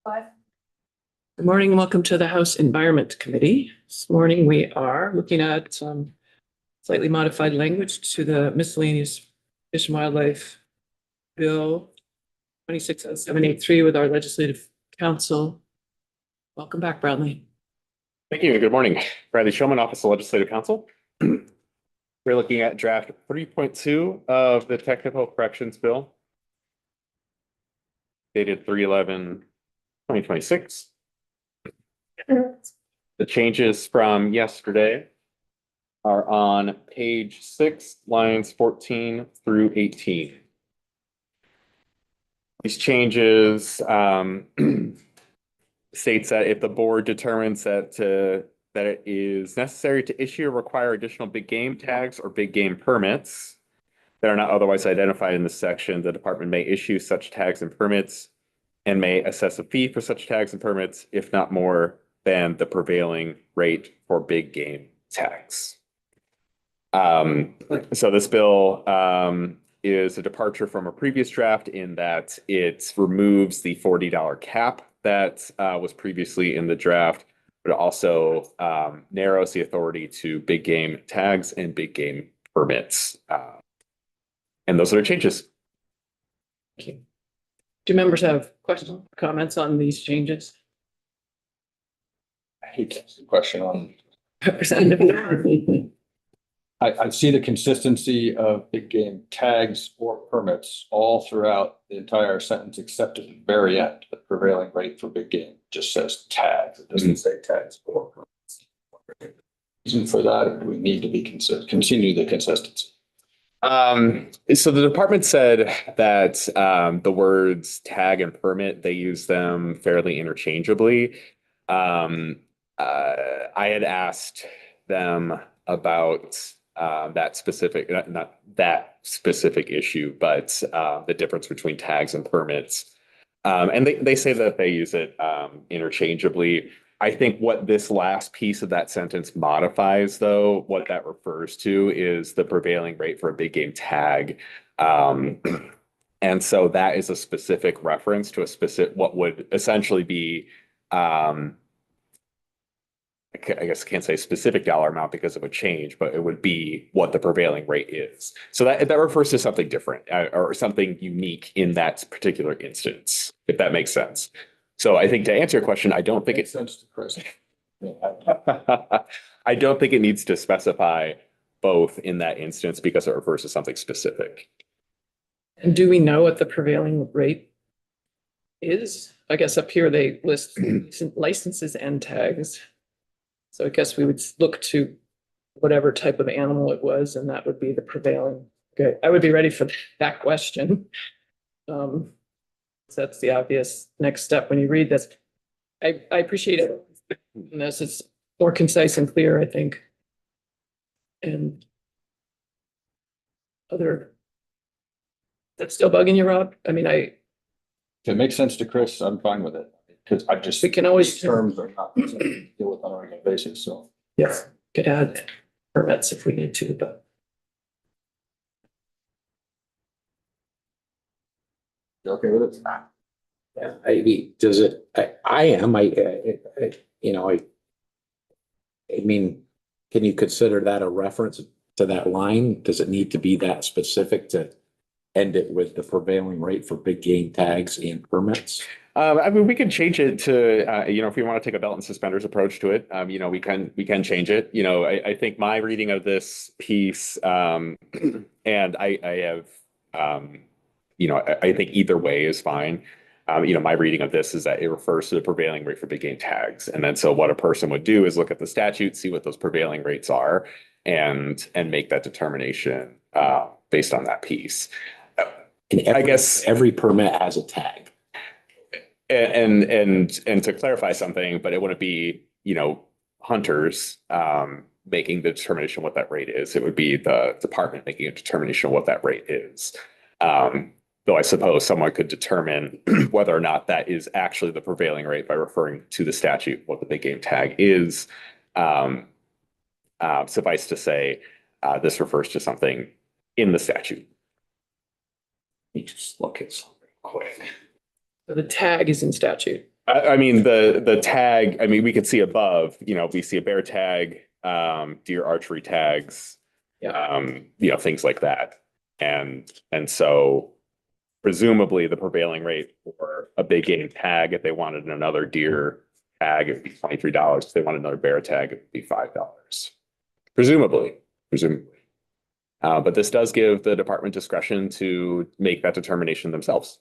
Good morning and welcome to the House Environment Committee. This morning we are looking at some slightly modified language to the miscellaneous Fish and Wildlife Bill 26783 with our legislative council. Welcome back, Bradley. Thank you. Good morning. Bradley Shulman, Office of Legislative Counsel. We're looking at draft 3.2 of the Technical Corrections Bill, dated 3/11/2026. The changes from yesterday are on page 6, lines 14 through 18. These changes states that if the board determines that it is necessary to issue or require additional big game tags or big game permits that are not otherwise identified in this section, the department may issue such tags and permits and may assess a fee for such tags and permits if not more than the prevailing rate for big game tags. So this bill is a departure from a previous draft in that it removes the $40 cap that was previously in the draft, but it also narrows the authority to big game tags and big game permits. And those are the changes. Thank you. Do members have questions, comments on these changes? I hate to ask the question on, Representative. I see the consistency of big game tags or permits all throughout the entire sentence, except at the very end. The prevailing rate for big game just says tags. It doesn't say tags or permits. Reason for that, we need to be continue the consistency. So the department said that the words tag and permit, they use them fairly interchangeably. I had asked them about that specific, not that specific issue, but the difference between tags and permits. And they say that they use it interchangeably. I think what this last piece of that sentence modifies, though, what that refers to is the prevailing rate for a big game tag. And so that is a specific reference to a specific, what would essentially be, I guess I can't say specific dollar amount because it would change, but it would be what the prevailing rate is. So that refers to something different or something unique in that particular instance, if that makes sense. So I think to answer your question, I don't think Makes sense to Chris. I don't think it needs to specify both in that instance because it refers to something specific. And do we know what the prevailing rate is? I guess up here they list licenses and tags. So I guess we would look to whatever type of animal it was, and that would be the prevailing. Okay, I would be ready for that question. So that's the obvious next step when you read this. I appreciate it. And this is more concise and clear, I think. And that's still bugging you, Rob? I mean, If it makes sense to Chris, I'm fine with it. Because I just. We can always- these terms are not something to deal with on a regular basis, so. yes, could add permits if we need to, but. You okay with it? Yeah, I mean, does it, I am, you know, I mean, can you consider that a reference to that line? Does it need to be that specific to end it with the prevailing rate for big game tags and permits? I mean, we can change it to, you know, if we want to take a belt and suspenders approach to it, you know, we can change it. You know, I think my reading of this piece, and I have, you know, I think either way is fine. You know, my reading of this is that it refers to the prevailing rate for big game tags. And then so what a person would do is look at the statute, see what those prevailing rates are, and make that determination based on that piece. I guess every permit has a tag. And to clarify something, but it wouldn't be, you know, hunters making the determination what that rate is. It would be the department making a determination what that rate is. Though I suppose someone could determine whether or not that is actually the prevailing rate by referring to the statute, what the big game tag is. Suffice to say, this refers to something in the statute. Let me just look at something quick. So the tag is in statute. I mean, the tag, I mean, we could see above, we see a bear tag, deer archery tags, things like that. And so presumably the prevailing rate for a big game tag, if they wanted another deer tag, it'd be $23. If they wanted another bear tag, it'd be $5. Presumably. But this does give the department discretion to make that determination themselves.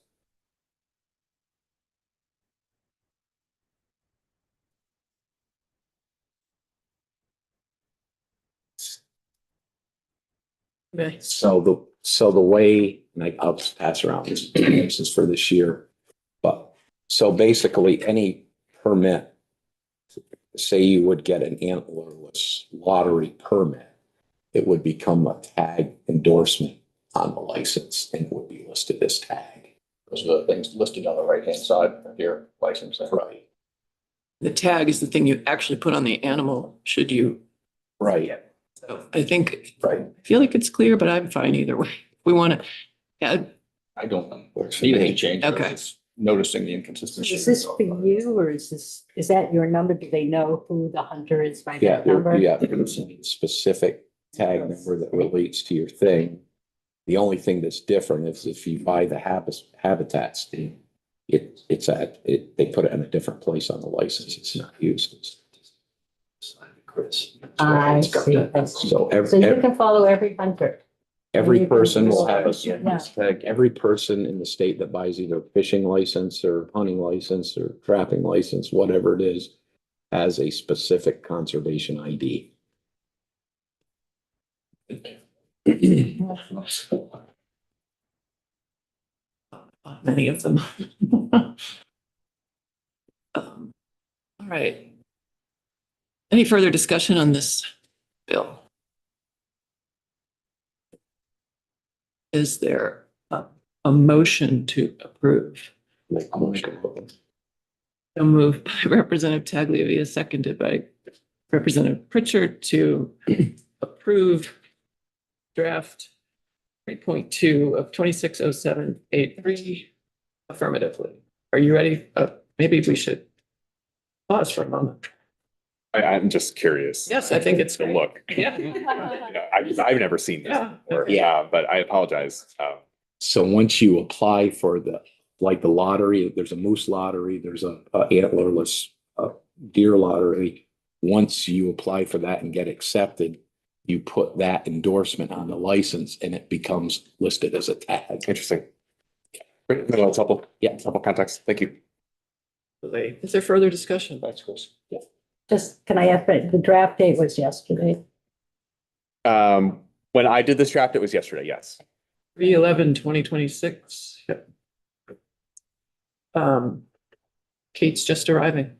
Okay. So the way, like, I'll just pass around this is for this year. But so basically any permit, say you would get an antlerless lottery permit, it would become a tag endorsement on the license and it would be listed as tag. Those are the things listed on the right-hand side of your license. Right. The tag is the thing you actually put on the animal, should you. Right. So I think, Right. I feel like it's clear, but I'm fine either way. We want to add, I don't need any change. Okay. It's noticing the inconsistency. Is this for you or is that your number? Do they know who the hunter is by Yeah, that number? there's a specific tag number that relates to your thing. The only thing that's different is if you buy the habitat scheme, they put it in a different place on the license. It's not used. I see. I see. So So you can follow every hunter. every person will have a Yeah. tag. Every person in the state that buys either a fishing license or hunting license or trapping license, whatever it is, has a specific conservation ID. many of them. All right. Any further discussion on this bill? Is there a motion to approve? Like, So moved by Representative Tagliavia, seconded by Representative Pritchard to approve draft 3.2 of 260783 affirmatively. Are you ready? Maybe we should pause for a moment. I'm just curious. Yes, I think it's To great. look. Yeah. Yeah, I've never seen this Yeah. before. Yeah. But I apologize. So once you apply for the lottery, there's a moose lottery, there's a antlerless deer lottery. Once you apply for that and get accepted, you put that endorsement on the license and it becomes listed as a tag. Interesting. Great. No, that's helpful. Yeah. Helpful context. Thank you. Is there further discussion? That's good. Just, can I ask, the draft date was yesterday? When I did this draft, it was yesterday. Yes. 3/11/2026. Kate's just arriving.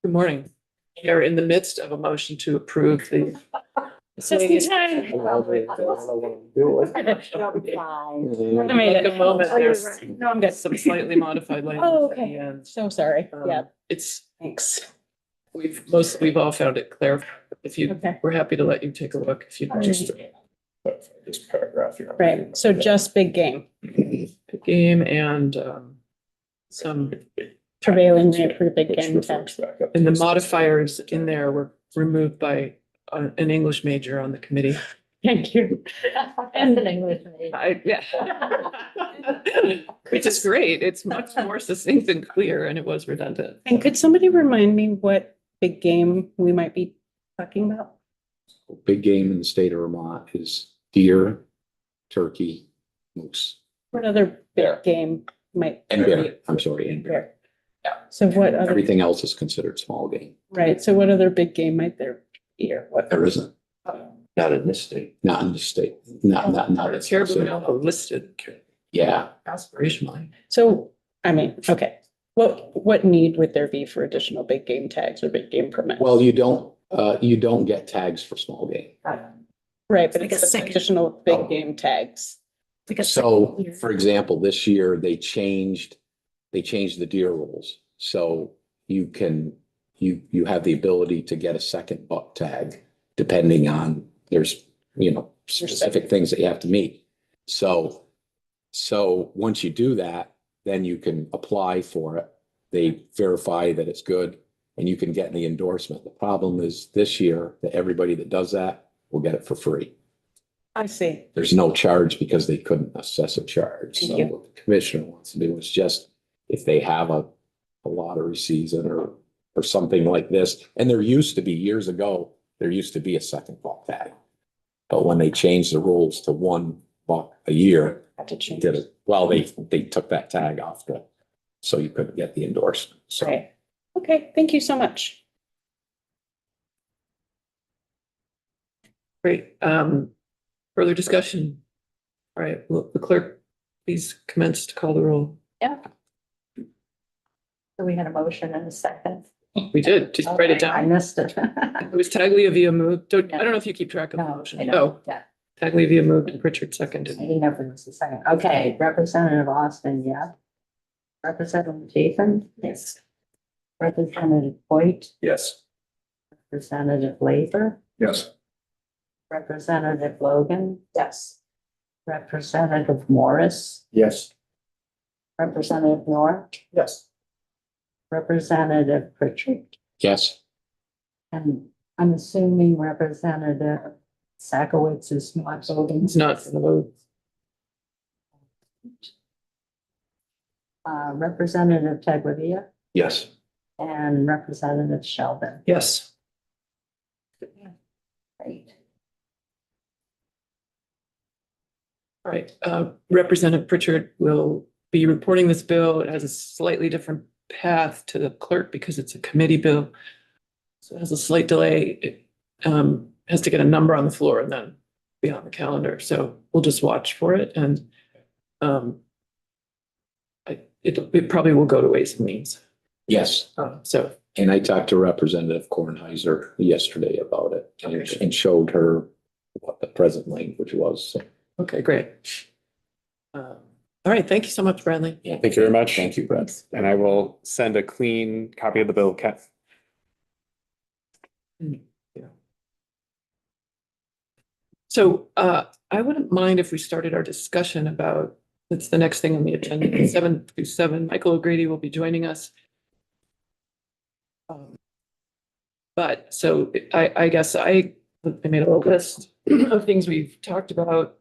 Good morning. We are in the midst of a motion to approve the. Just in time. I made Like it. a moment, Oh, you're there's right. No, I'm good. some slightly modified language Oh, at okay. the end. So sorry. Yeah, It's, thanks. we've all found it clear. If you, Okay. we're happy to let you take a look if you just This paragraph here. Right. So just big game, game and some, prevailing rate for big game tax. and the modifiers in there were removed by an English major on the committee. Thank you. And an English name. Yeah. Which is great. It's much more succinct and clear and it was redundant. And could somebody remind me what big game we might be talking about? Big game in the state of Vermont is deer, turkey, moose, What other Bear. big game might? and bear. I'm sorry, and bear. So what other, Everything else is considered small game. right, so what other big game might there be or what? There isn't, Not in this state. not in the state, not. It's here, but we all listed Yeah, aspirationally. So, I mean, okay, what need would there be for additional big game tags or big game permits? well, you don't get tags for small game. Right, but Like a it's second- additional big game tags. So, for example, this year they changed the deer rules. So you have the ability to get a second buck tag depending on, there's, specific things that you have to meet. So So once you do that, then you can apply for it. They verify that it's good and you can get the endorsement. The problem is this year that everybody that does that will get it for free. I see. There's no charge because they couldn't assess a charge. Thank So you. what the commissioner wants to do is just if they have a lottery season or something like this. And there used to be years ago, there used to be a second buck tag. But when they changed the rules to $1 a year, Have to change. did it, well, they took that tag off the, so you couldn't get the endorsement. So Right. Okay, thank you so much. Great. Further discussion? All right, will the clerk please commence to call the roll? Yeah. So we had a motion and a second. We did, just write it Okay, I down. missed it. It was Tagliavia moved. I don't know if you keep track of the No, motion. I Oh, don't, yeah. Tagliavia moved and Pritchard I seconded. didn't know if it was the second. Okay, Representative Austin, yeah. Representative Chafin? Yes. Representative Hoyt, Yes. Representative Labor, Yes. Representative Logan? Yes. Representative Morris, Yes. Representative Nor, Yes. Representative Pritchard, yes, and I'm assuming Representative Sakowitz is not voting. It's not for the vote. Representative Taglia Yes. and Representative Sheldon. Yes. Great. All right, Representative Pritchard will be reporting this bill. It has a slightly different path to the clerk because it's a committee bill. So it has a slight delay. It has to get a number on the floor and then be on the calendar. So we'll just watch for it and it probably will go to Ways and Means. yes. So, And I talked to Representative Kornheiser yesterday about it Okay. and showed her what the present language was. So, okay, great. All right, thank you so much, Bradley. yeah, Thank you very much. Thank you, Brett. And I will send a clean copy of the bill, Kat. So I wouldn't mind if we started our discussion about, that's the next thing on the agenda, 7-7. Michael O'Grady will be joining us. But so I guess I made a little list of things we've talked about.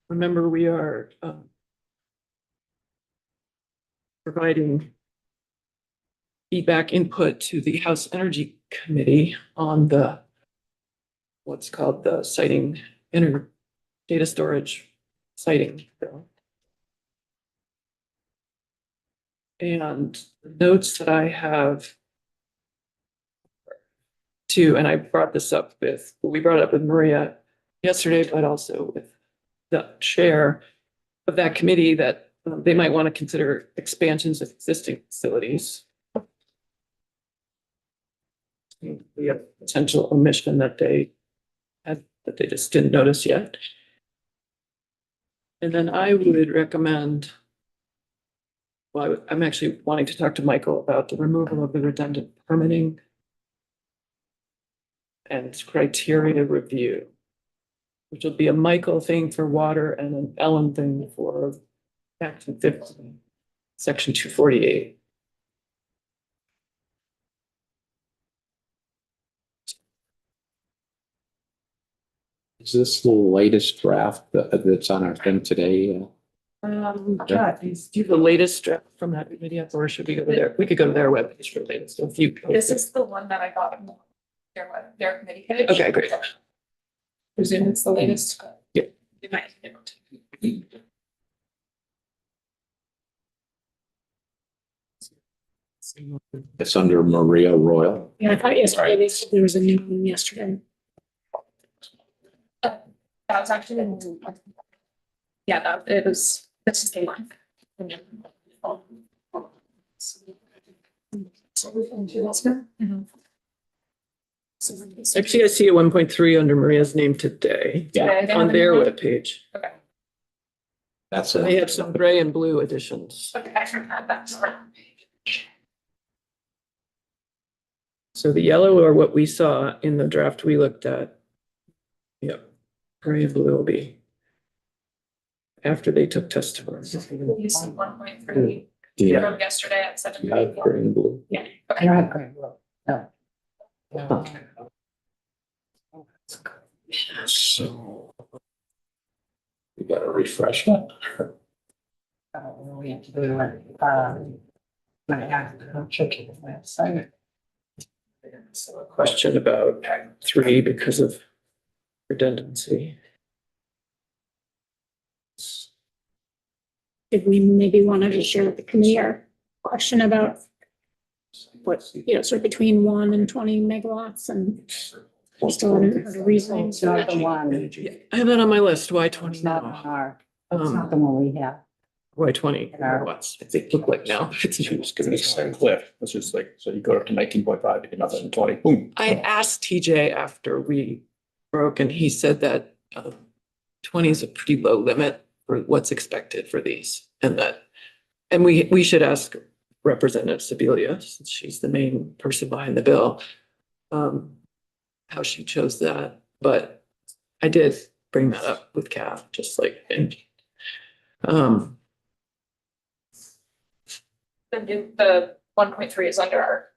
Remember, we are providing feedback input to the House Energy Committee on the what's called the siting data storage siting bill. And the notes that I have too, and I brought this up with, we brought it up with Maria yesterday, but also with the chair of that committee that they might want to consider expansions of existing facilities. We have potential omission that they had, that they just didn't notice yet. And then I would recommend, well, I'm actually wanting to talk to Michael about the removal of the redundant permitting and criteria review, which will be a Michael thing for water and an Ellen thing for Action 15, Section 248. Is this the latest draft that's on our thing today? Yeah, do you have the latest draft from that committee, or should we go to their, we could go to their webpage for the latest, if you. This is the one that I got from their committee page. Okay, great. Presume it's the latest. Yeah. It might. It's under Maria Royal. Yeah, I thought yesterday they said there was a new one yesterday. That was actually. Yeah, that it was, this is the one. Actually, I see a 1.3 under Maria's name today on their webpage. Okay. That's So they it. have some gray and blue additions. Okay, I should add that. Sorry. So the yellow are what we saw in the draft we looked at. Yep, gray and blue will be after they took testimony. You see 1.3 Do you from yesterday at 7. you have green and blue? Yeah, I okay. don't have green, no. So. We gotta refresh that. We have to do it, I have to check the website. So a question about Act 3 because of redundancy. Did we maybe wanted to share with the committee our question about what, sort of between 1 and 20 megawatts and we still haven't heard a reasoning. It's not the one, I have that on my list. Why it's 20 not on now? our, it's not the one we have. Why 20 megawatts? It's it look like now. It's a cliff. It's just like, so you go up to 19.5, you get nothing in 20, boom. I asked TJ after we broke and he said that 20 is a pretty low limit for what's expected for these and we should ask Representative Sibilia, since she's the main person behind the bill, how she chose that. But I did bring that up with Kath, just like, and The 1.3 is under our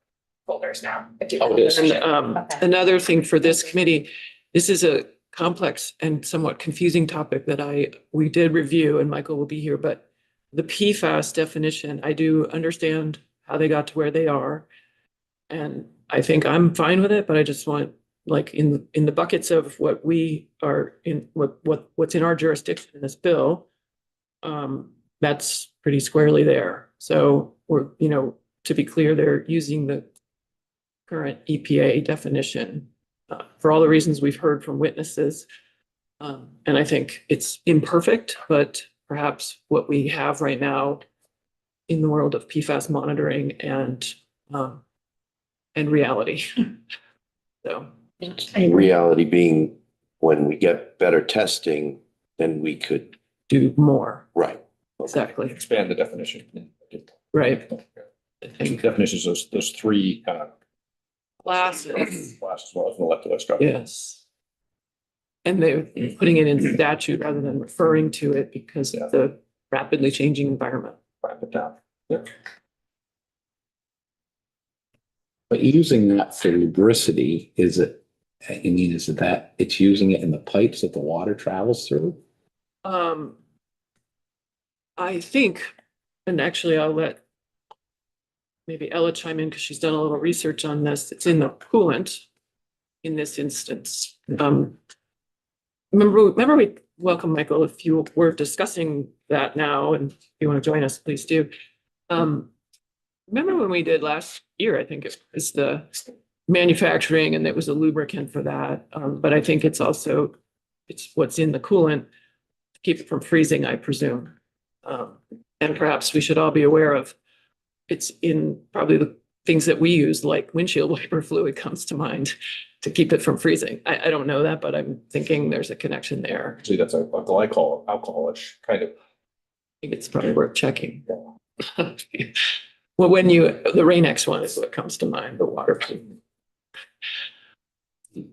folders now. Oh, it is. And Okay. another thing for this committee, this is a complex and somewhat confusing topic that we did review, and Michael will be here, but the PFAS definition, I do understand how they got to where they are. And I think I'm fine with it, but I just want, like, in the buckets of what we are in, what's in our jurisdiction in this bill, that's pretty squarely there. So we're, to be clear, they're using the current EPA definition for all the reasons we've heard from witnesses. And I think it's imperfect, but perhaps what we have right now in the world of PFAS monitoring and reality. So, Reality being, when we get better testing, then we could, do more, right. exactly, Expand the definition. right. I think Definitions, those three kind of classes, classes, as well as molecular structure. yes. And they're putting it in statute rather than referring to it because of the rapidly changing environment. Wrap it down. Yeah. But using that for lubricity, is it that it's using it in the pipes that the water travels through? I think, and actually I'll let maybe Ella chime in because she's done a little research on this. It's in the coolant in this instance. Remember we welcome Michael, if you were discussing that now and if you want to join us, please do. Remember when we did last year, I think it was the manufacturing and it was a lubricant for that. But I think it's what's in the coolant to keep it from freezing, I presume. And perhaps we should all be aware of, it's in probably the things that we use, like windshield wiper fluid comes to mind to keep it from freezing. I don't know that, but I'm thinking there's a connection there. See, that's a glycol, alcoholish kind of. I think it's probably worth checking. Well, the Rain-X one is what comes to mind, the water. You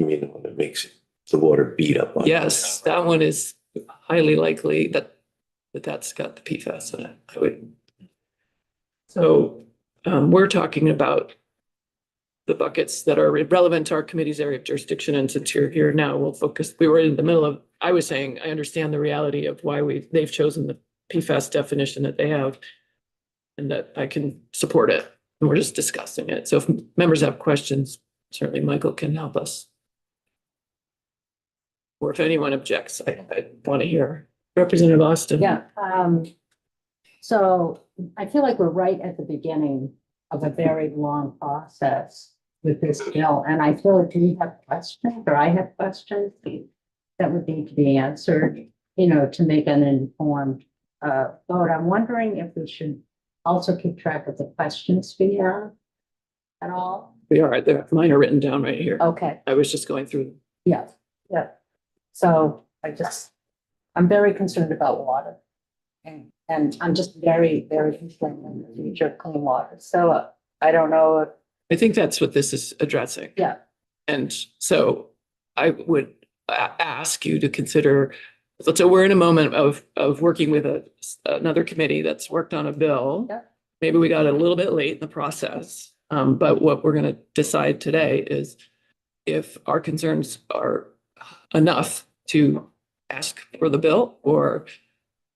mean, the one that makes the water beat up on. Yes, that one is highly likely that's got the PFAS in it. So we're talking about the buckets that are relevant to our committee's area of jurisdiction. And since you're here now, we were in the middle of, I was saying, I understand the reality of why they've chosen the PFAS definition that they have and that I can support it. And we're just discussing it. So if members have questions, certainly Michael can help us. Or if anyone objects, I want to hear. Representative Austin. Yeah, so I feel like we're right at the beginning of a very long process with this bill. And I feel like we have questions, or I have questions that would need to be answered, to make an informed vote. I'm wondering if we should also keep track of the questions we have at all. We are. Mine are written down right here. Okay, I was just going through. yeah. So I'm very concerned about water. And I'm just very, very concerned in the future of clean water. So I don't know if, I think that's what this is addressing. yeah, And so I would ask you to consider So we're in a moment of working with another committee that's worked on a bill. Yep. Maybe we got it a little bit late in the process. But what we're gonna decide today is if our concerns are enough to ask for the bill, or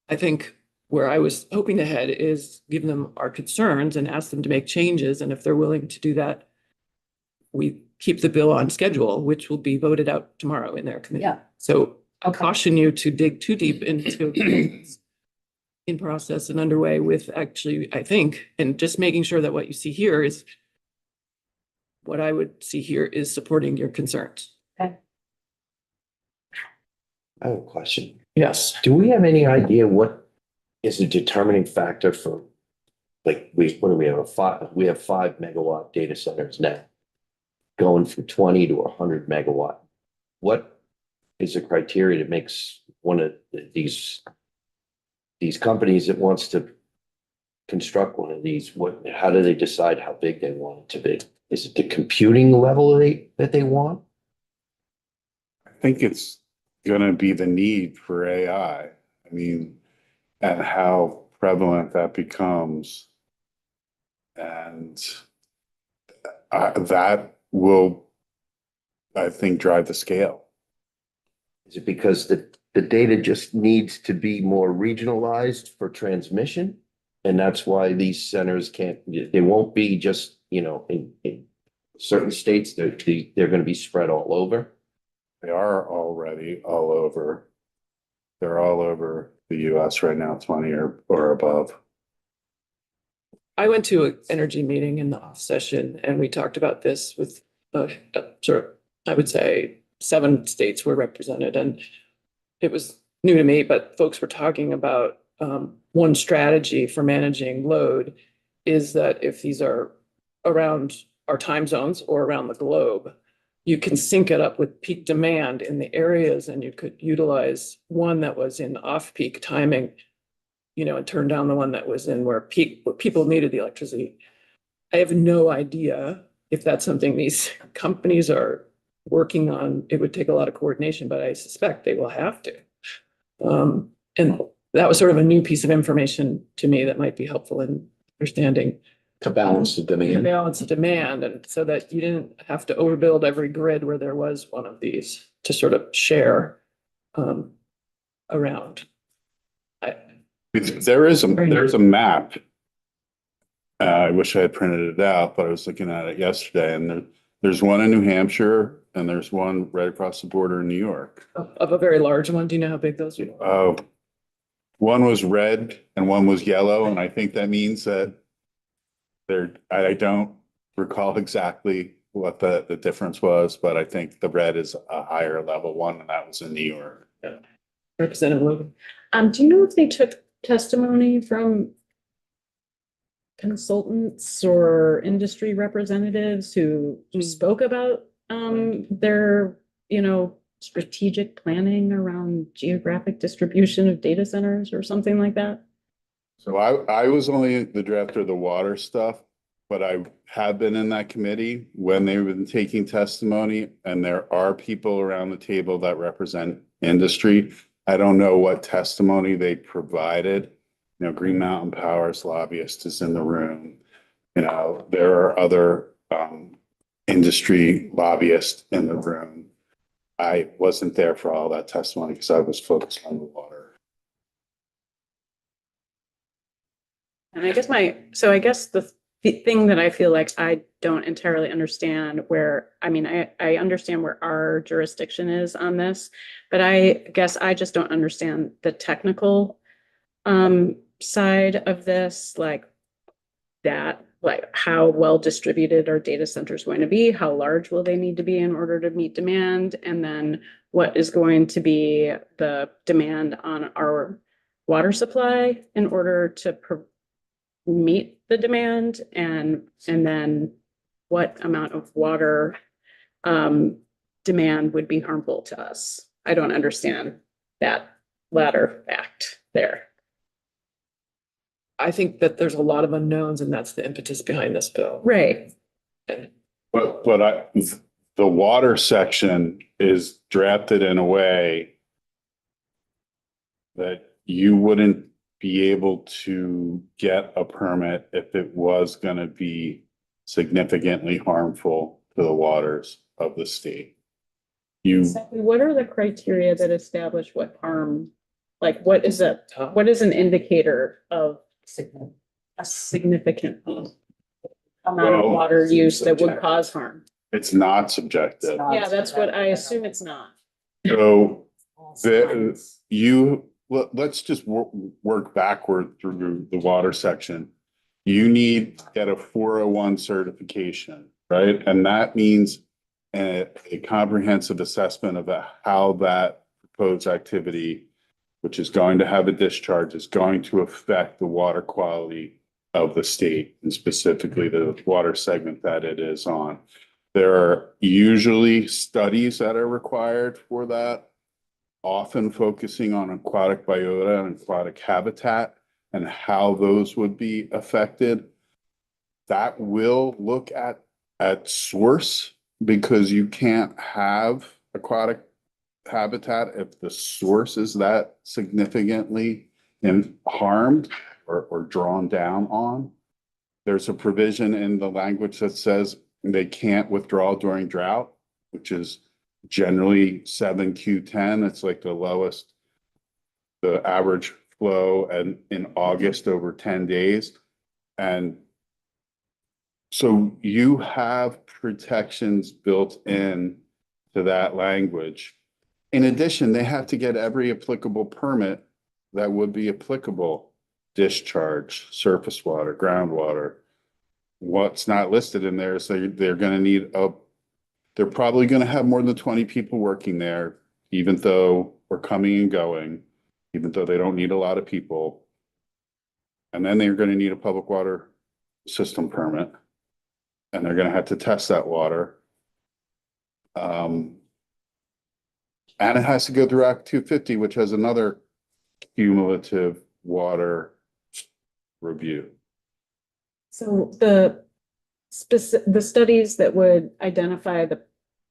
I think where I was hoping to head is give them our concerns and ask them to make changes. And if they're willing to do that, we keep the bill on schedule, which will be voted out tomorrow in their committee. Yeah. So I'll Okay. caution you to dig too deep into in process and underway with actually, I think, and just making sure that what you see here is what I would see here is supporting your concerns. I have a question. Yes. Do we have any idea what is a determining factor for, like, what do we have, we have 5 megawatt data centers now, going from 20 to 100 megawatt. What is the criteria that makes one of these companies that wants to construct one of these, how do they decide how big they want it to be? Is it the computing level that they want? I think it's gonna be the need for AI. I mean, and how prevalent that becomes. And that will, I think, drive the scale. Is it because the data just needs to be more regionalized for transmission? And that's why these centers they won't be just, in certain states, they're going to be spread all over. They are already all over. They're all over the US right now, 20 or above. I went to an energy meeting in the off session and we talked about this with sort of, I would say 7 states were represented, and it was new to me, but folks were talking about one strategy for managing load is that if these are around our time zones or around the globe, you can sync it up with peak demand in the areas, and you could utilize one that was in off-peak timing, and turn down the one that was in where people needed the electricity. I have no idea if that's something these companies are working on. It would take a lot of coordination, but I suspect they will have to. And that was sort of a new piece of information to me that might be helpful in understanding To balance the the demand. balance of demand, and so that you didn't have to overbuild every grid where there was one of these to sort of share around. There's a map. I wish I had printed it out, but I was looking at it yesterday, and there's one in New Hampshire and there's one right across the border in New York. Of a very large one. Do you know how big those are? One was red and one was yellow, and I think that means that I don't recall exactly what the difference was, but I think the red is a higher level one, and that was in New York. Representative Logan. Do you know if they took testimony from consultants or industry representatives who spoke about their, strategic planning around geographic distribution of data centers or something like that? So I was only the director of the water stuff, but I have been in that committee when they've been taking testimony, and there are people around the table that represent industry. I don't know what testimony they provided. Green Mountain Power's lobbyist is in the room. There are other industry lobbyists in the room. I wasn't there for all that testimony because I was focused on the water. And I guess the thing that I feel like I don't entirely understand I understand where our jurisdiction is on this, but I guess I just don't understand the technical side of this, like how well distributed are data centers going to be? How large will they need to be in order to meet demand? And then what is going to be the demand on our water supply in order to meet the demand? And then what amount of water demand would be harmful to us? I don't understand that latter fact there. I think that there's a lot of unknowns, and that's the impetus behind this bill. Right. But the water section is drafted in a way that you wouldn't be able to get a permit if it was gonna be significantly harmful to the waters of the state. You, Exactly. What are the criteria that establish what harm, like what is what is an indicator of a significant amount of Well, water use that would cause harm? it's not subjective. Yeah, that's what I assume it's not. So let's just work backward through the water section. You need to get a 401 certification, right? And that means a comprehensive assessment of how that proposed activity, which is going to have a discharge, is going to affect the water quality of the state, and specifically the water segment that it is on. There are usually studies that are required for that, often focusing on aquatic biota and aquatic habitat and how those would be affected. That will look at source, because you can't have aquatic habitat if the source is that significantly harmed or drawn down on. There's a provision in the language that says they can't withdraw during drought, which is generally 7Q10. It's like the lowest, the average flow and in August over 10 days. And so you have protections built in to that language. In addition, they have to get every applicable permit that would be applicable: discharge, surface water, groundwater. What's not listed in there is they're gonna need they're probably gonna have more than 20 people working there, even though we're coming and going, even though they don't need a lot of people. And then they're gonna need a public water system permit. And they're gonna have to test that water. And it has to go through Act 250, which has another cumulative water review. So the studies that would identify the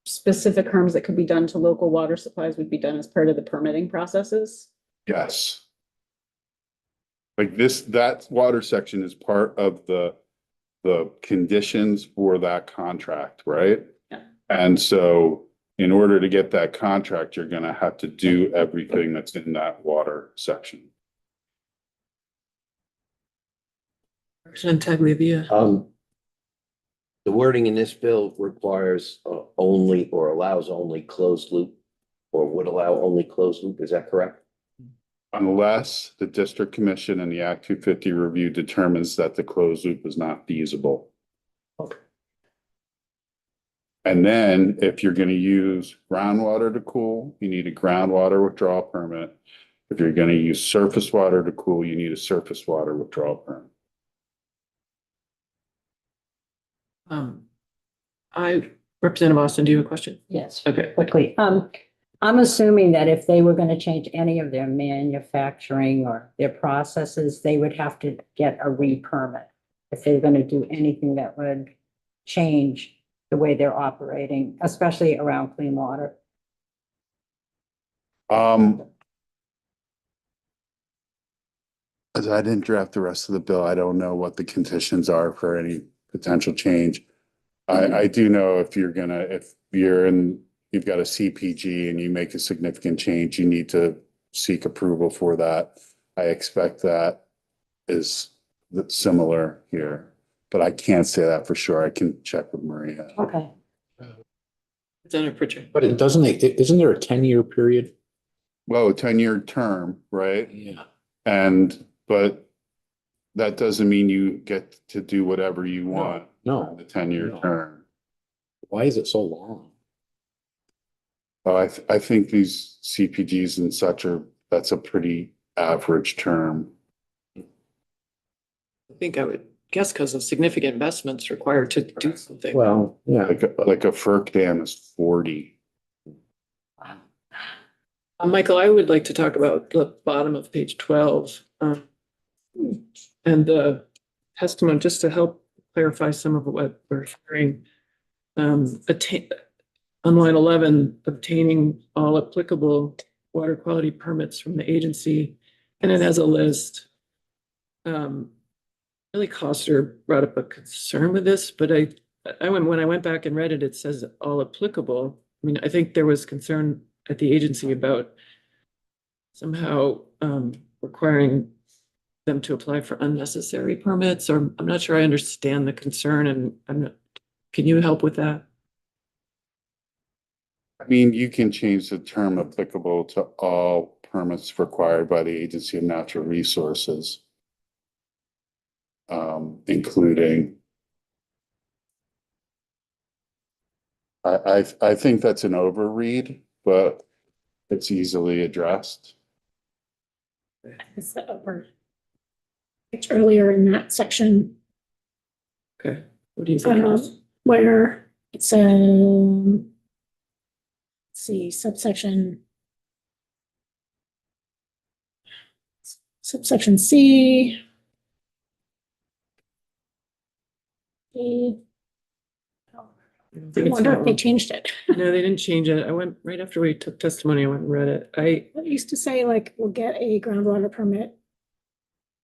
specific harms that could be done to local water supplies would be done as part of the permitting processes? Yes. Like that water section is part of the conditions for that contract, right? Yeah. And so in order to get that contract, you're gonna have to do everything that's in that water section. Representative Tagliavia. The wording in this bill requires only or allows only closed loop, or would allow only closed loop. Is that correct? Unless the district commission and the Act 250 review determines that the closed loop is not feasible. Okay. And then if you're gonna use groundwater to cool, you need a groundwater withdrawal permit. If you're gonna use surface water to cool, you need a surface water withdrawal permit. Representative Austin, do you have a question? Yes, Okay. quickly. I'm assuming that if they were going to change any of their manufacturing or their processes, they would have to get a re-permit. If they're going to do anything that would change the way they're operating, especially around clean water. As I didn't draft the rest of the bill, I don't know what the conditions are for any potential change. I do know if you're you've got a CPG and you make a significant change, you need to seek approval for that. I expect that is similar here, but I can't say that for sure. I can check with Maria. Okay. Representative Pritchard. But isn't there a 10-year period? Well, a 10-year term, right? Yeah. But that doesn't mean you get to do whatever you want. No. The 10-year No. term. Why is it so long? Oh, I think these CPGs and such that's a pretty average term. I think I would guess because of significant investments required to do something. Well, yeah. Like a FERC dam is 40. Michael, I would like to talk about the bottom of page 12. And the testimony, just to help clarify some of what we're hearing. On line 11, obtaining all applicable water quality permits from the agency, and it has a list. Really Coster brought up a concern with this, but when I went back and read it, it says all applicable. I mean, I think there was concern at the agency about somehow requiring them to apply for unnecessary permits, or I'm not sure I understand the concern, and can you help with that? I mean, you can change the term applicable to all permits required by the Agency of Natural Resources. Including. I think that's an overread, but it's easily addressed. It's the upper. It's earlier in that section, Okay, what do you think? where it's let's see, subsection C. I wonder if they changed it. No, they didn't change it. I went right after we took testimony, I went and read it. It used to say like, we'll get a groundwater permit.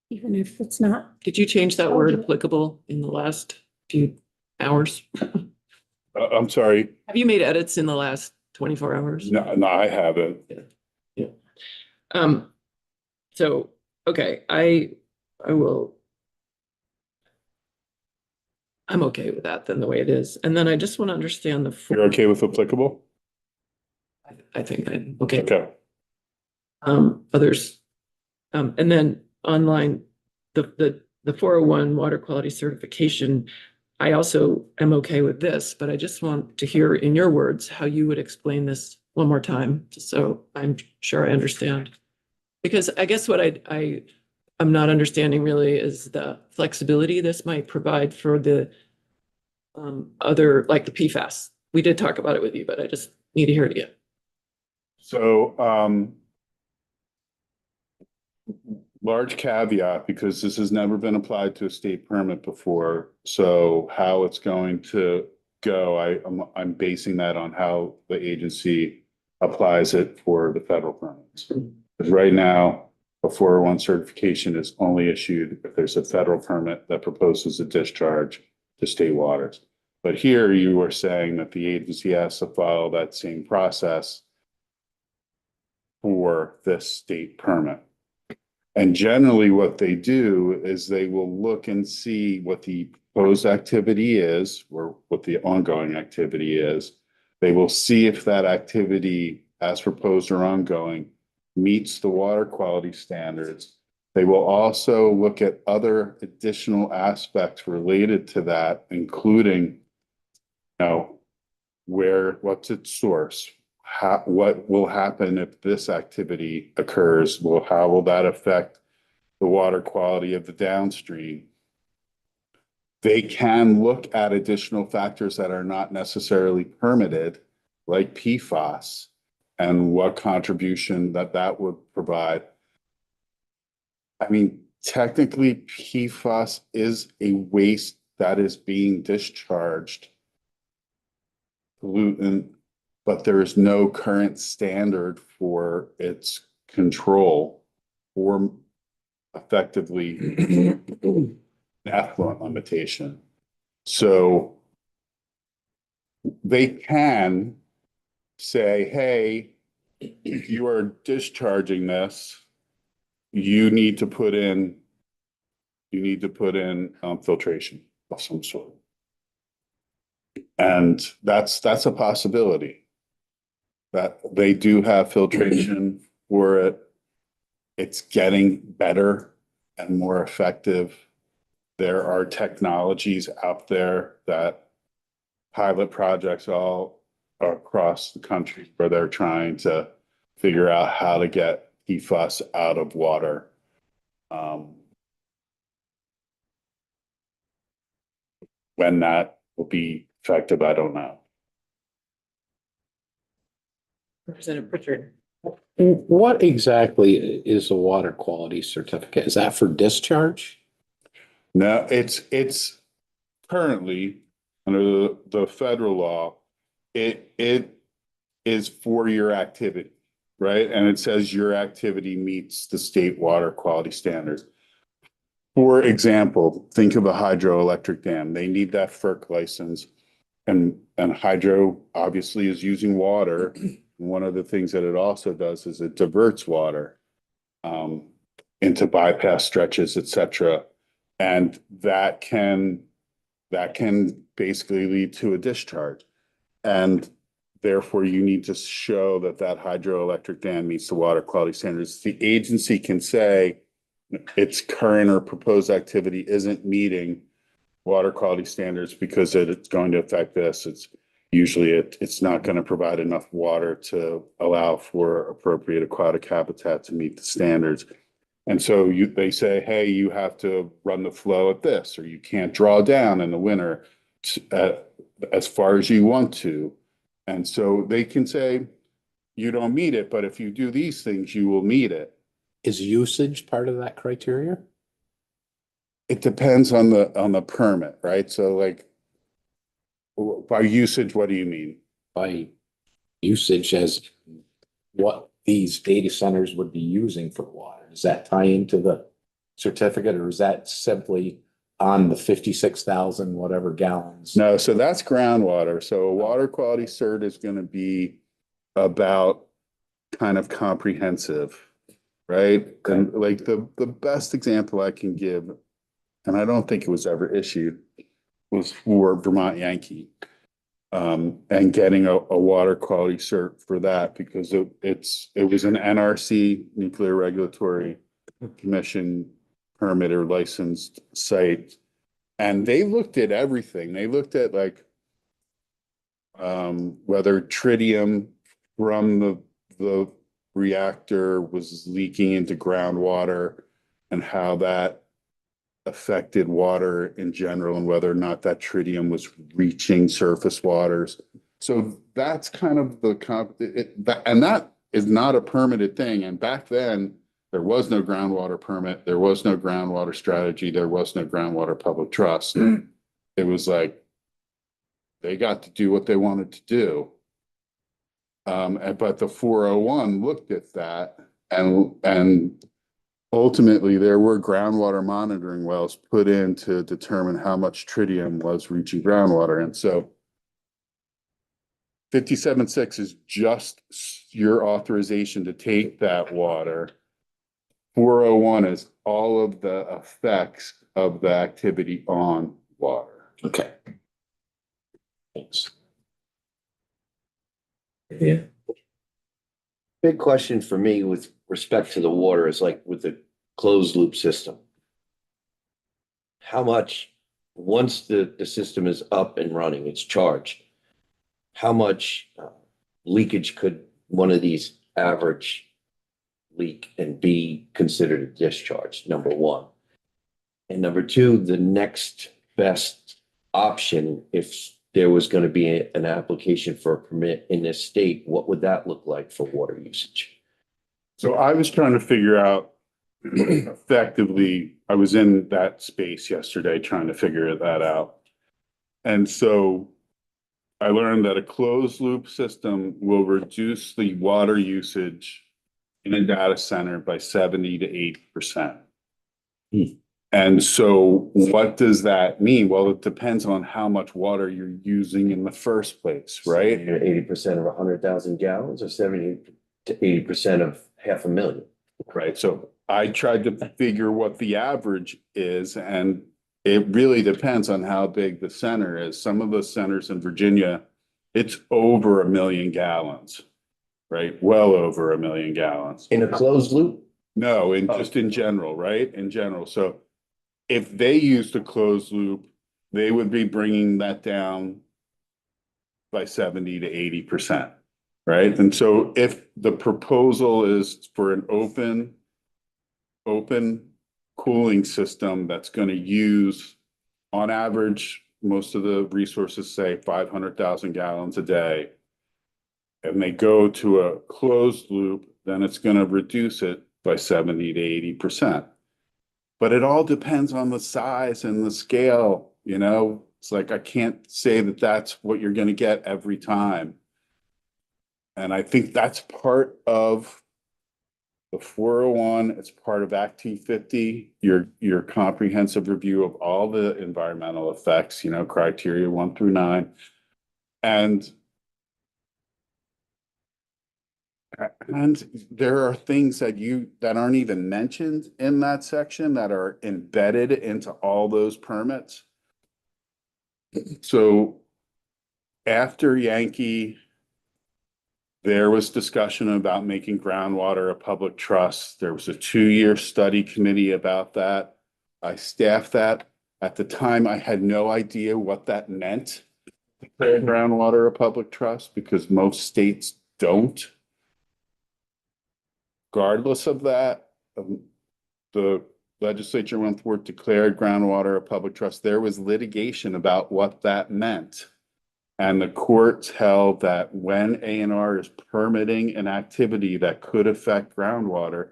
Even if it's not, Did you change that word applicable in the last few hours? I'm sorry, Have you made edits in the last 24 hours? no, I haven't. So, okay, I will. I'm okay with that then the way it is. And then I just want to understand You're okay with applicable? I think I'm okay. Okay. Others. And then online, the 401 water quality certification, I also am okay with this, but I just want to hear in your words how you would explain this one more time, just so I'm sure I understand. Because I guess what I'm not understanding really is the flexibility this might provide for the other, like the PFAS. We did talk about it with you, but I just need to hear it again. So, large caveat, because this has never been applied to a state permit before. So how it's going to go, I'm basing that on how the agency applies it for the federal permits. Because right now, a 401 certification is only issued if there's a federal permit that proposes a discharge to state waters. But here you are saying that the agency has to follow that same process for this state permit. And generally what they do is they will look and see what the proposed activity is or what the ongoing activity is. They will see if that activity as proposed or ongoing meets the water quality standards. They will also look at other additional aspects related to that, including, what's its source? What will happen if this activity occurs? How will that affect the water quality of the downstream? They can look at additional factors that are not necessarily permitted, like PFAS, and what contribution that would provide. I mean, technically, PFAS is a waste that is being discharged pollutant, but there is no current standard for its control or effectively effluent limitation. So they can say, hey, if you are discharging this, you need to put in filtration of some sort. And that's a possibility that they do have filtration for it. It's getting better and more effective. There are technologies out there that pilot projects all across the country where they're trying to figure out how to get PFAS out of water. When that will be effective, I don't know. Representative Pritchard. What exactly is a water quality certificate? Is that for discharge? No, it's currently under the federal law, it is for your activity. right? And it says your activity meets the state water quality standards. For example, think of a hydroelectric dam. They need that FERC license. And hydro obviously is using water. One of the things that it also does is it diverts water into bypass stretches, et cetera. And that can basically lead to a discharge. And therefore you need to show that that hydroelectric dam meets the water quality standards. The agency can say its current or proposed activity isn't meeting water quality standards because it's going to affect this. It's usually it's not going to provide enough water to allow for appropriate aquatic habitat to meet the standards. And so they say, hey, you have to run the flow at this, or you can't draw down in the winter as far as you want to. And so they can say, you don't meet it, but if you do these things, you will meet it. Is usage part of that criteria? It depends on the permit, right? So like by usage, what do you mean? By usage as what these data centers would be using for water? Does that tie into the certificate, or is that simply on the 56,000 whatever gallons? No, so that's groundwater. So a water quality cert is going to be about kind of comprehensive, right? And like the best example I can give, and I don't think it was ever issued, was for Vermont Yankee. And getting a water quality cert for that because it was an NRC, Nuclear Regulatory Commission permit or licensed site. And they looked at everything. They looked at like whether tritium from the reactor was leaking into groundwater and how that affected water in general and whether or not that tritium was reaching surface waters. So that's kind of and that is not a permitted thing. And back then there was no groundwater permit, there was no groundwater strategy, there was no groundwater public trust. It was like they got to do what they wanted to do. But the 401 looked at that and ultimately, there were groundwater monitoring wells put in to determine how much tritium was reaching groundwater. And so 57.6 is just your authorization to take that water. 401 is all of the effects of the activity on water. Okay. Thanks. Yeah. Big question for me with respect to the water is like with the closed loop system. How much, once the system is up and running, it's charged, how much leakage could one of these average leak and be considered a discharge, number one? And number two, the next best option, if there was going to be an application for a permit in this state, what would that look like for water usage? So I was trying to figure out effectively, I was in that space yesterday trying to figure that out. And so I learned that a closed loop system will reduce the water usage in a data center by 70 to 80%. And so what does that mean? Well, it depends on how much water you're using in the first place, right? 80% of 100,000 gallons or 70 to 80% of 500,000. Right. So I tried to figure what the average is, and it really depends on how big the center is. Some of the centers in Virginia, it's over 1 million gallons, right? Well over 1 million gallons. In a closed loop? No, just in general, right? In general. So if they used a closed loop, they would be bringing that down by 70 to 80%, right? And so if the proposal is for an open cooling system that's going to use, on average, most of the resources say 500,000 gallons a day, and they go to a closed loop, then it's going to reduce it by 70 to 80%. But it all depends on the size and the scale, you know? It's like, I can't say that that's what you're going to get every time. And I think that's part of the 401, it's part of Act 250, your comprehensive review of all the environmental effects, you know, criteria 1 through 9. And there are things that aren't even mentioned in that section that are embedded into all those permits. So after Yankee, there was discussion about making groundwater a public trust. There was a 2-year study committee about that. I staffed that. At the time, I had no idea what that meant. Declare groundwater a public trust, because most states don't. Regardless of that, the legislature went forward, declared groundwater a public trust. There was litigation about what that meant. And the courts held that when A&R is permitting an activity that could affect groundwater,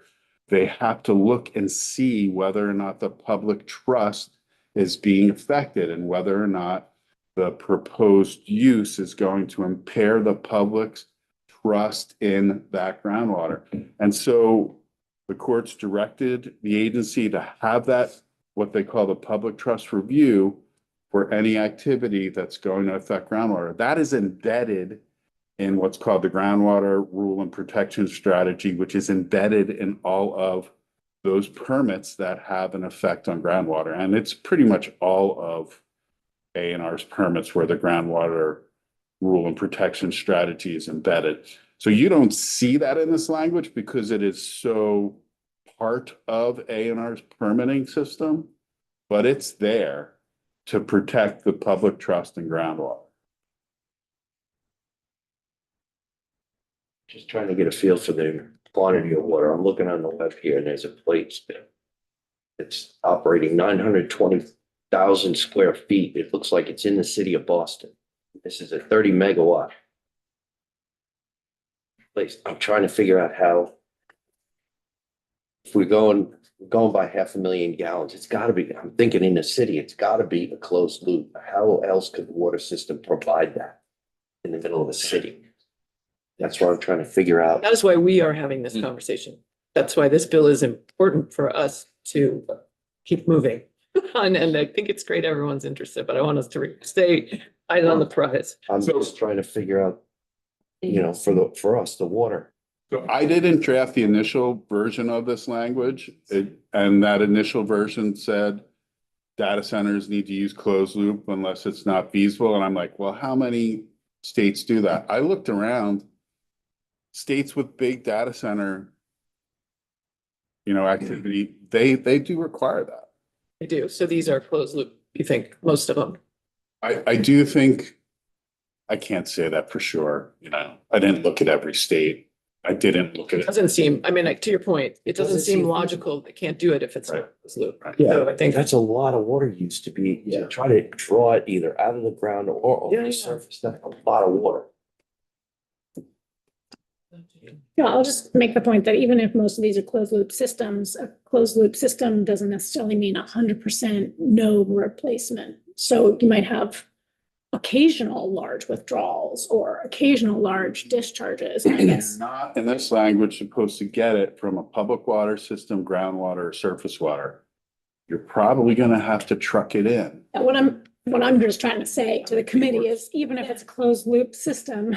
they have to look and see whether or not the public trust is being affected and whether or not the proposed use is going to impair the public's trust in that groundwater. And so the courts directed the agency to have that, what they call the public trust review, for any activity that's going to affect groundwater. That is embedded in what's called the groundwater rule and protection strategy, which is embedded in all of those permits that have an effect on groundwater. And it's pretty much all of A&R's permits where the groundwater rule and protection strategy is embedded. So you don't see that in this language because it is so part of A&R's permitting system, but it's there to protect the public trust in groundwater. Just trying to get a feel for the quantity of water. I'm looking on the web here and there's a plate spill. It's operating 920,000 square feet. It looks like it's in the city of Boston. This is a 30 megawatt place. I'm trying to figure out how, if we're going by 500,000 gallons, it's gotta be, I'm thinking in the city, it's gotta be a closed loop. How else could the water system provide that in the middle of a city? That's what I'm trying to figure out. That is why we are having this conversation. That's why this bill is important for us to keep moving. And I think it's great everyone's interested, but I want us to stay eyes on the prize. I'm just trying to figure out, you know, for us, the water. So I didn't draft the initial version of this language, and that initial version said data centers need to use closed loop unless it's not feasible. And I'm like, well, how many states do that? I looked around, states with big data center, you know, activity, they do require that. They do. So these are closed loop, you think, most of them? I do think, I can't say that for sure, you know, I didn't look at every state. I didn't look at it. Doesn't seem, I mean, like, to your point, it doesn't seem logical. They can't do it if it's not closed loop. Yeah, So I think that's a lot of water use to be, to try to draw it either out of the ground or Yeah, over yeah. the surface. That's a lot of water. Yeah, I'll just make the point that even if most of these are closed loop systems, a closed loop system doesn't necessarily mean 100% no replacement. So you might have occasional large withdrawals or occasional large discharges. And I guess Not in this language supposed to get it from a public water system, groundwater, or surface water. You're probably gonna have to truck it in. what I'm just trying to say to the committee is even if it's a closed loop system,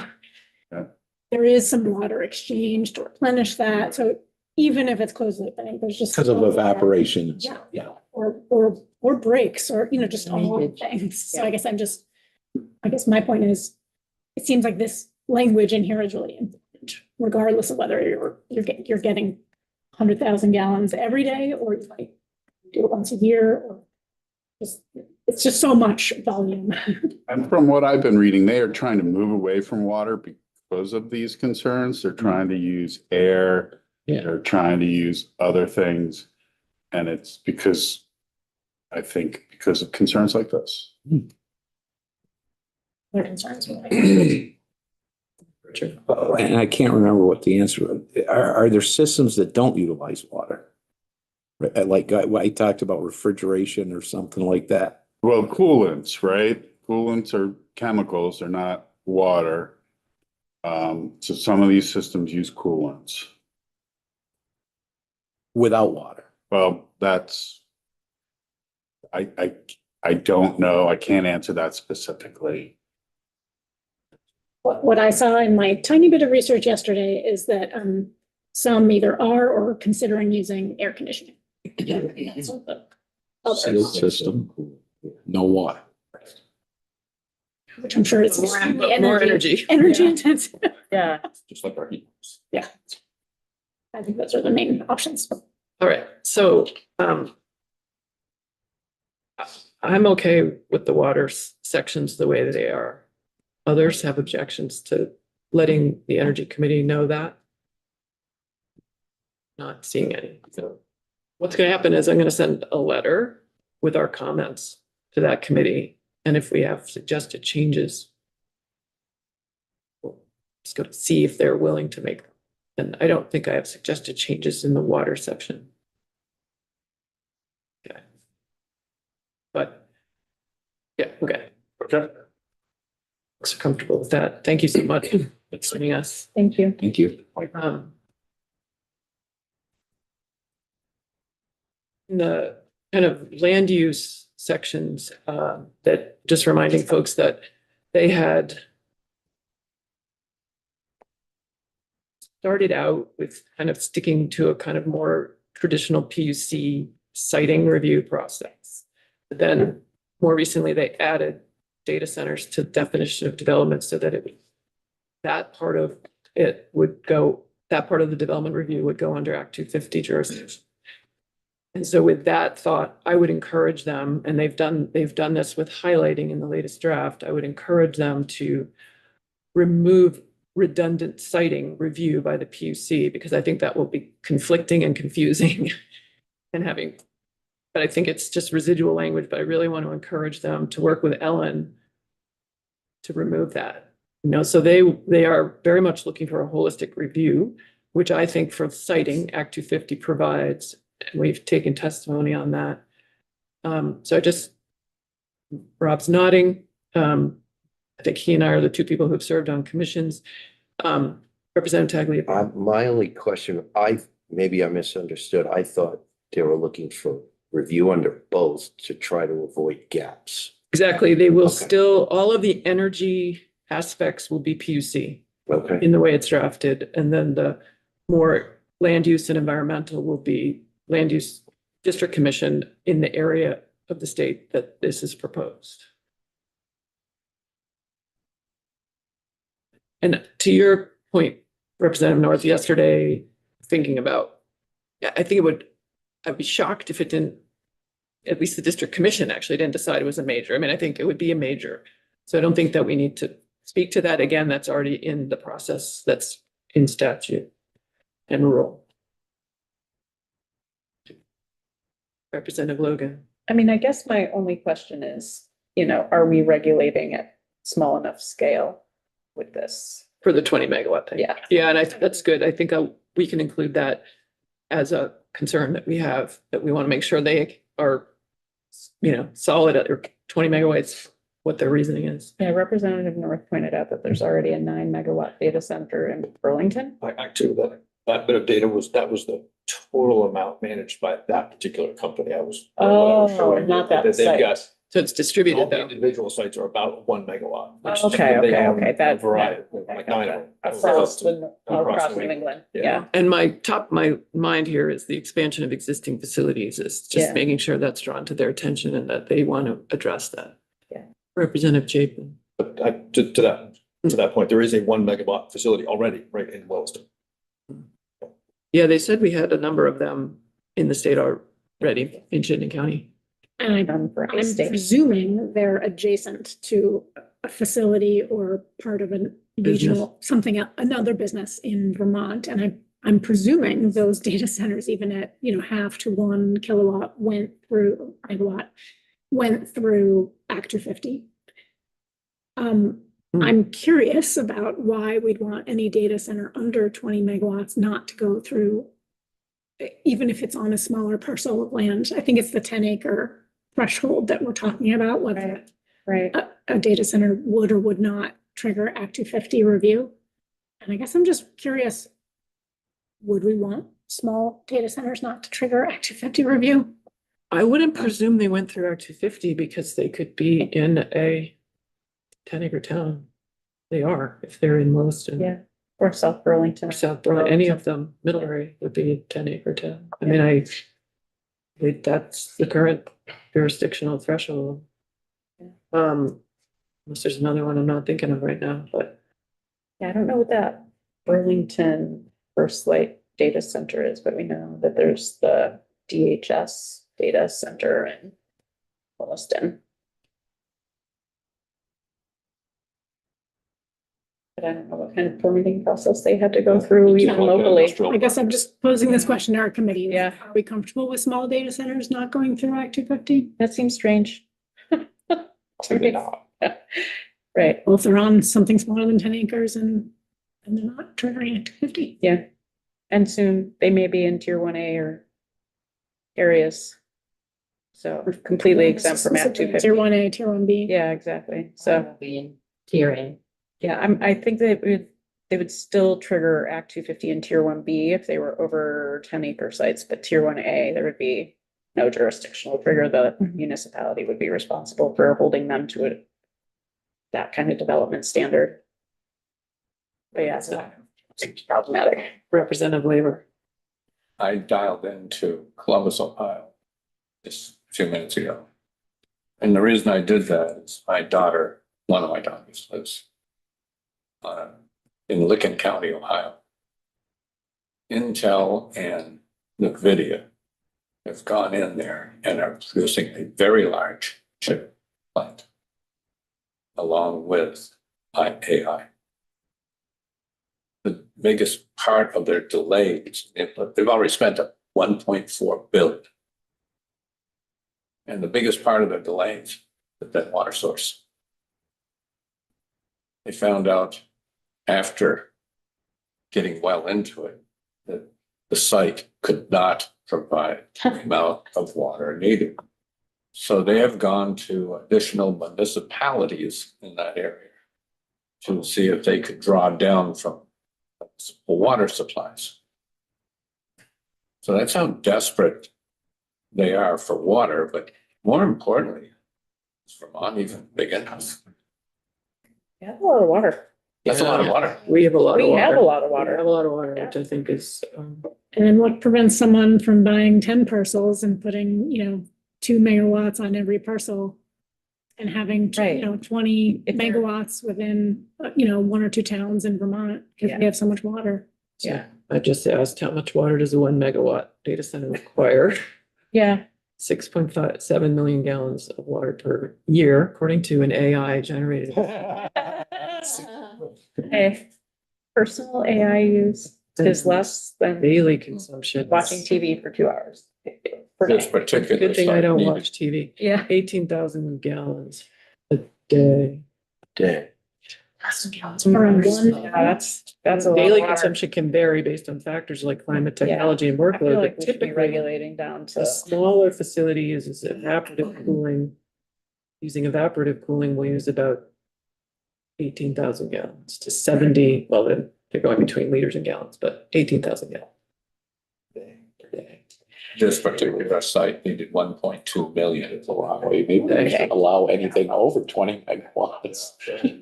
Yeah. there is some water exchange to replenish that. So even if it's closed loop, I think there's just. Because of evaporation. Yeah. Yeah. Or breaks or, you know, just all Leakage. things. So I guess my point is, it seems like this language in here is really important, regardless of whether you're getting 100,000 gallons every day, or you might do it once a year, or it's just so much volume. And from what I've been reading, they are trying to move away from water because of these concerns. They're trying to use air. Yeah. They're trying to use other things. And it's because, I think, because of concerns like this. Their concerns. with it. And I can't remember what the answer was. Are there systems that don't utilize water? Like I talked about refrigeration or something like that. Well, coolants, right? Coolants are chemicals, they're not water. So some of these systems use coolants. Without water. Well, that's. I don't know. I can't answer that specifically. What I saw in my tiny bit of research yesterday is that some either are or are considering using air conditioning. That's what the Sealed others, system, no water. which I'm sure is More extremely energy. energy Yeah. intensive. Yeah. Just like our heat. Yeah. I think those are the main options. All right, so, I'm okay with the water sections the way that they are. Others have objections to letting the Energy Committee know that. Not seeing any, so what's gonna happen is I'm gonna send a letter with our comments to that committee, and if we have suggested changes, we'll just go to see if they're willing to make them. And I don't think I have suggested changes in the water section. Okay. But, yeah, okay. Okay. Folks are comfortable with that. Thank you so much for joining us. Thank you. Thank you. In the kind of land use sections, that just reminding folks that they had started out with kind of sticking to a kind of more traditional PUC siting review process. But then more recently, they added data centers to definition of development so that that part of the development review would go under Act 250 jurisdiction. And so with that thought, I would encourage them, and they've done this with highlighting in the latest draft, I would encourage them to remove redundant siting review by the PUC, because I think that will be conflicting and confusing and but I think it's just residual language, but I really want to encourage them to work with Ellen to remove that. So they are very much looking for a holistic review, which I think for citing Act 250 provides, and we've taken testimony on that. Rob's nodding. I think he and I are the two people who've served on commissions. Representative Tagliabue. My only question, maybe I misunderstood. I thought they were looking for review under both to try to avoid gaps. Exactly. They will Okay. still, all of the energy aspects will be PUC Okay, in the way it's drafted. And then the more land use and environmental will be land use district commission in the area of the state that this is proposed. And to your point, Representative North, yesterday, thinking about, I think I'd be shocked if it didn't, at least the district commission actually didn't decide it was a major. I mean, I think it would be a major. So I don't think that we need to speak to that again. That's already in the process. That's in statute and rule. Representative Logan. I mean, I guess my only question is, are we regulating at small enough scale with this? For the 20 megawatt thing. Yeah. Yeah, and that's good. I think we can include that as a concern that we have, that we want to make sure they are, solid at their 20 megawatts, what their reasoning is. Yeah, Representative North pointed out that there's already a 9 megawatt data center in Burlington. Actually, that bit of data was the total amount managed by that particular company. I was showing you not that they've site. got. So it's All distributed the though. individual sites are about 1 megawatt. which Okay, they own okay, a that. variety, yeah, like okay, 9 of gotcha. them. Across Across New New England, Yeah. yeah. And my mind here is the expansion of existing facilities is just Yeah. making sure that's drawn to their attention and that they want to address that. Yeah. Representative Chapin. But to that point, there is a 1 megawatt facility already right in Williston. Yeah, they said we had a number of them in the state already in Chittenden County. And Done for I'm state. presuming they're adjacent to a facility or part of a regional, another business in Vermont. And I'm presuming those data centers, even at, 0.5 to 1 kilowatt went through Act 250. I'm curious about why we'd want any data center under 20 megawatts not to go through, even if it's on a smaller parcel of land. I think it's the 10-acre threshold that we're talking about, whether Right. a data center would or would not trigger Act 250 review. And I guess I'm just curious, would we want small data centers not to trigger Act 250 review? I wouldn't presume they went through Act 250 because they could be in a 10-acre town. They are, if they're in Williston. Yeah, or South Burlington. Or South Burlington, any of them, Middlebury would be a 10-acre town. I mean, that's the current jurisdictional threshold. Unless there's another one I'm not thinking of right now, but Yeah, I don't know what that Burlington First Light data center is, but we know that there's the DHS data center in Williston. But I don't know what kind of permitting process they had to go through It's even like an locally. industrial- I guess I'm just posing this question to our committee. Yeah. Are we comfortable with small data centers not going through Act 250? That seems strange. Maybe not. Right, Well, if they're on something smaller than 10 acres and they're not triggering Act 250. yeah. And soon they may be in tier 1A or areas. So completely exempt from Act Tier 250. 1A, Tier 1B. Yeah, exactly. So. Be in tiering. Yeah, I think they would still trigger Act 250 in tier 1B if they were over 10-acre sites, but tier 1A, there would be no jurisdictional trigger. The municipality would be responsible for holding them to that kind of development standard. But yeah, it's problematic. Representative Labor. I dialed into Columbus, Ohio, just a few minutes ago. And the reason I did that is my daughter, one of my daughters lives in Licking County, Ohio. Intel and NVIDIA have gone in there and are producing a very large chip plant along with AI. The biggest part of their delays, they've already spent $1.4 billion. And the biggest part of their delays is that water source. They found out after getting well into it that the site could not provide the amount of water needed. So they have gone to additional municipalities in that area to see if they could draw down from water supplies. So that's how desperate they are for water, but more importantly, is Vermont even big enough? Yeah, a lot of water. That's a lot of water. We have a lot of We water. have a lot of We water. have a lot of water, Yeah. which I think is, And then what prevents someone from buying 10 parcels and putting, 2 megawatts on every parcel? And having, Right. 20 If they're- megawatts within, 1 or 2 towns in Vermont, because Yeah. we have so much water. Yeah, I just asked how much water does a 1 megawatt data center require? yeah. 6.57 million gallons of water per year, according to an AI generated. Hey, personal AI use is less than Daily consumption. watching TV for 2 hours. per This day. particular. Good thing I site don't needed- watch TV. Yeah. 18,000 gallons a day. Day. Around one. Yeah, that's a lot of Daily water. consumption can vary based on factors like climate, Yeah. technology, and I feel workload, like but we should be typically regulating down a to, smaller facility uses evaporative cooling. Using evaporative cooling will use about 18,000 gallons to 70, well, then they're going between liters and gallons, but 18,000 gallons. Per day. This particular site needed 1.2 million. It's a lot. Maybe they should allow anything over 20 megawatts.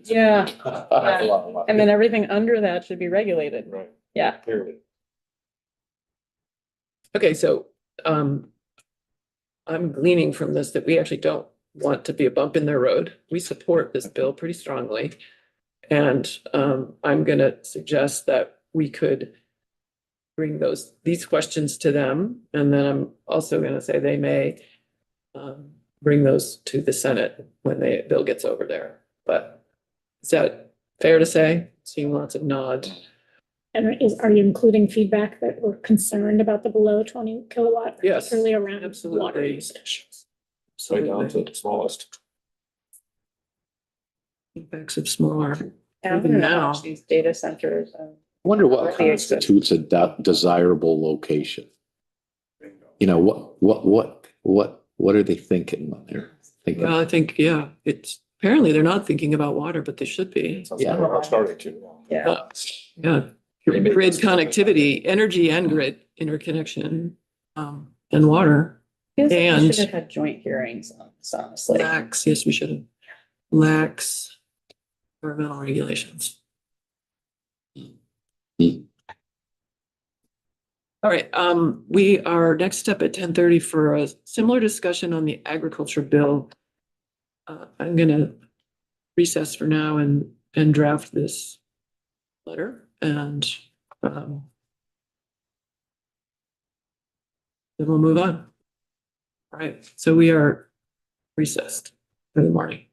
yeah, That's a lot of money. and then everything under that should be regulated. Right. Yeah, Okay, so, I'm gleaning from this that we actually don't want to be a bump in their road. We support this bill pretty strongly. And, I'm gonna suggest that we could bring these questions to them, and then I'm also gonna say they may, bring those to the Senate when the bill gets over there. But is that fair to say? Seeing lots of nods. And are you including feedback that we're concerned about the below 20 kilowatt? Yes, Particularly around water absolutely. usage? Right down to the smallest. Impacts of smaller. and I'm Even gonna now. watch these data centers and Wonder what Already exist. constitutes a desirable location? What are they thinking when they're thinking? Well, I think, yeah, it's, apparently they're not thinking about water, but they should be. Yeah. Starting to. Yeah. Yeah, grid connectivity, energy and grid interconnection, and water. Feels like we And- should have had joint hearings on this, honestly. Lax, yes, we should have. Lax environmental regulations. All right, we are next up at 10:30 for a similar discussion on the agriculture bill. I'm gonna recess for now and draft this letter and then we'll move on. All right, so we are recessed for the morning.